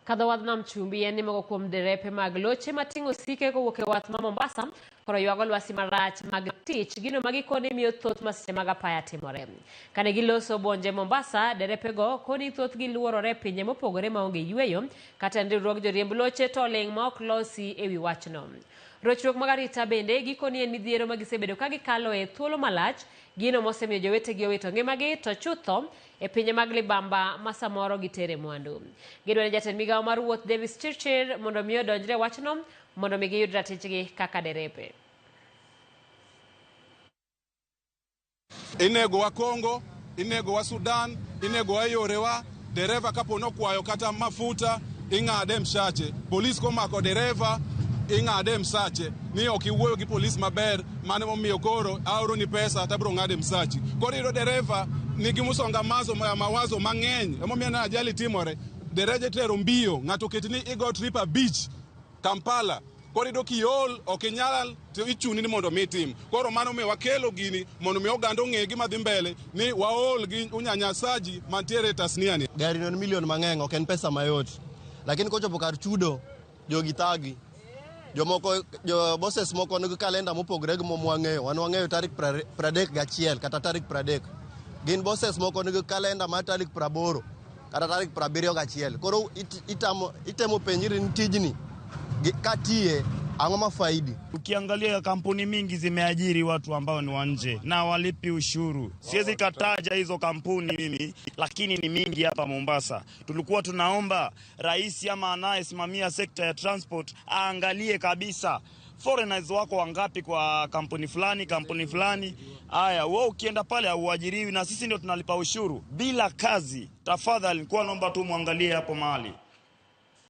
Kada wadnam chumbi yani mago kuom derepe mag loche matingo sike ko wuok e wath ma Mombasa koro ywago lwasi marach mag tich gino magi koni miyo thoth masiche mag apaya timore. Kane giloso bonje Mombasa, derepe go koni thoth giluorore pinje mopogore maonge yweyo kata ndiriruok joriemb loche to ling ma ok losi ewi wachno. Rochruok mag arita bende gikoni en midhiero magisebedo ka gikalo e thuolo malach gino mosemiyo jowetegi owito ngimagi to chutho e pinje mag libamba ma samoro gitere mwandu. Gidwaro jatend migawo mar wuoth Davis Chirchir mondo miyo donjre wachno mondo mi giyud ratichgi kaka derepe. Inego wa Kongo, inego wa Sudan, inego wa yorewa, dereva kapo nokwayo kata mafuta ing'ade msache. Polis komako dereva ing'ade msache. Ni okiwuoyo gi polis maber mane momiyo koro aoro ni pesa tabro ng'ade msachi. Koro iro dereva nigi musongamazo mawazo mang'eny. Emomiyo na ajali timore. Dereje tero mbio ng'ato ketni igo trip beach Kampala. Koro ido kiol okinyal to ichuni ni mondo mitim. Koro mano me wakelo gini mondo mi oganda ong'e gima dhi mbele ni waol gi unyanyasaji mantiere Tasnia ni. Gari non milion mang'eny ok en pesa mayot. Lakini kochopo kar chudo jogithagi jo bosses moko nigi kalenda mopogre gi momwang'eyo. Wan wang'eyo tarik 31 kata tarik 30. Gin bosses moko nigi kalenda ma tarik 80 kata tarik 71. Koro itemo penjiri ni tijni katie ang'o mafaidi. Ukiangalia kampuni mingi zimeajiri watu ambao ni wa nje na walipi ushuru. Siwezi kataja hizo kampuni mimi, lakini ni mingi hapa Mombasa. Tulikuwa tunaomba rais ama anayesimamia sekta ya transport aangalie kabisa foreigners wako wangapi kwa kampuni fulani. Haya, wewe ukienda pale hauajiriwi na sisi ndio tunalipa ushuru bila kazi. Tafadhali nilikuwa naomba tu muangalie hapo mahali.